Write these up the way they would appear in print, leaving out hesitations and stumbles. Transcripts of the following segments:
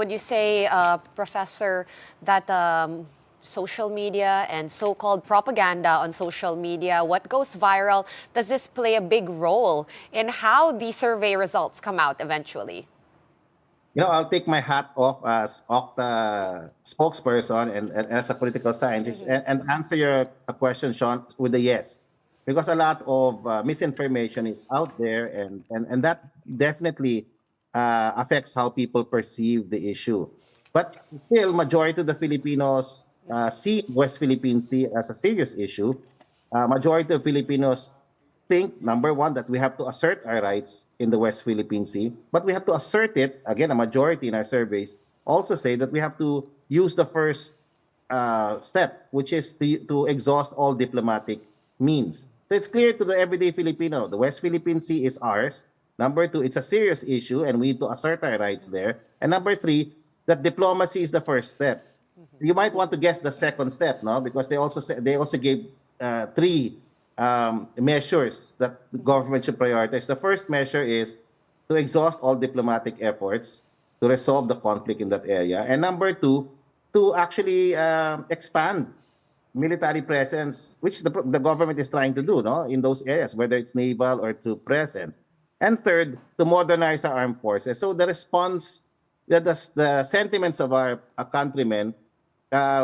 would you say, Professor, that social media and so-called propaganda on social media, what goes viral, does this play a big role in how the survey results come out eventually? I'll take my hat off as OCTA spokesperson and as a political scientist and answer your question, Sean, with a yes. Because a lot of misinformation is out there, and that definitely affects how people perceive the issue. But still, majority of the Filipinos see West Philippine Sea as a serious issue. Majority of Filipinos think, number one, that we have to assert our rights in the West Philippine Sea, but we have to assert it, again, a majority in our surveys also say that we have to use the first step, which is to exhaust all diplomatic means. So it's clear to the everyday Filipino, the West Philippine Sea is ours. Number two, it's a serious issue and we need to assert our rights there. And number three, that diplomacy is the first step. You might want to guess the second step, no? Because they also gave three measures that the government should prioritize. The first measure is to exhaust all diplomatic efforts to resolve the conflict in that area. And number two, to actually expand military presence, which the government is trying to do, no, in those areas, whether it's naval or through presence. And third, to modernize our armed forces. So the response, the sentiments of our countrymen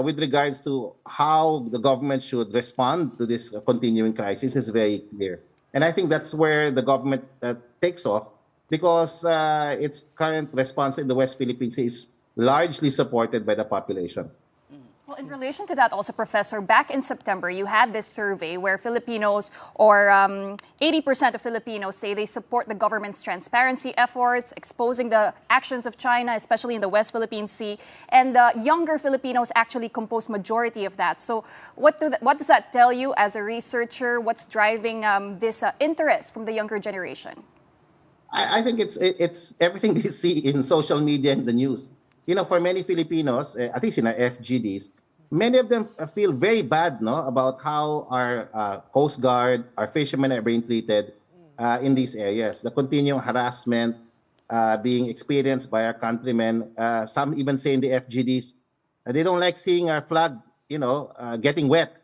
with regards to how the government should respond to this continuing crisis is very clear. And I think that's where the government takes off, because its current response in the West Philippine Sea is largely supported by the population. Well, in relation to that also, Professor, back in September, you had this survey where Filipinos, or 80% of Filipinos, say they support the government's transparency efforts, exposing the actions of China, especially in the West Philippine Sea. And younger Filipinos actually compose majority of that. So what does that tell you as a researcher? What's driving this interest from the younger generation? I think it's everything they see in social media and the news. For many Filipinos, at least in our FGDs, many of them feel very bad, no, about how our Coast Guard, our fishermen are being treated in these areas. The continuing harassment being experienced by our countrymen. Some even say in the FGDs, they don't like seeing our flag, getting wet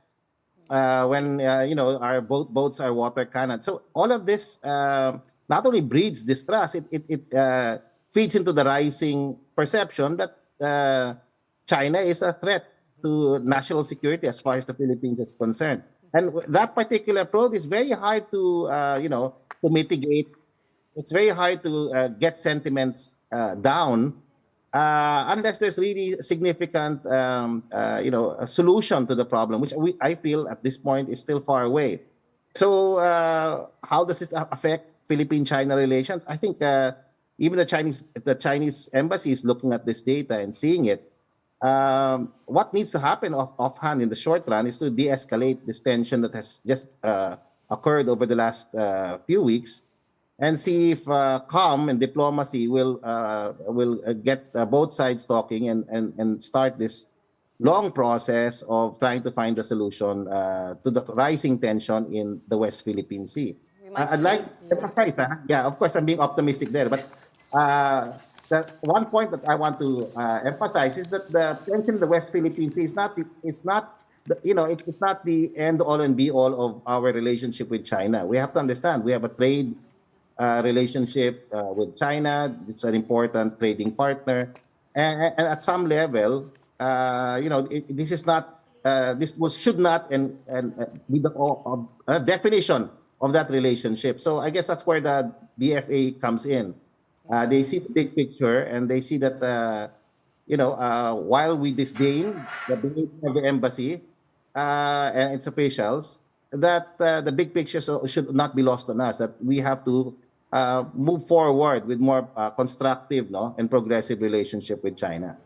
when, our boats are water cannon. So all of this not only breeds distrust, it feeds into the rising perception that China is a threat to national security as far as the Philippines is concerned. And that particular approach is very hard to, to mitigate. It's very hard to get sentiments down unless there's really significant, a solution to the problem, which I feel at this point is still far away. So how does it affect Philippine-China relations? I think even the Chinese embassy is looking at this data and seeing it. What needs to happen offhand in the short run is to de-escalate this tension that has just occurred over the last few weeks, and see if calm and diplomacy will get both sides talking and start this long process of trying to find a solution to the rising tension in the West Philippine Sea. I'd like to emphasize, yeah, of course, I'm being optimistic there, but the one point that I want to emphasize is that the tension in the West Philippine Sea is not the end all and be all of our relationship with China. We have to understand we have a trade relationship with China. It's an important trading partner, and at some level, should not be the definition of that relationship. So I guess that's where the DFA comes in. They see the big picture, and they see that, while we disdain the behavior of the embassy and its officials, that the big picture should not be lost on us, that we have to move forward with more constructive and progressive relationship with China.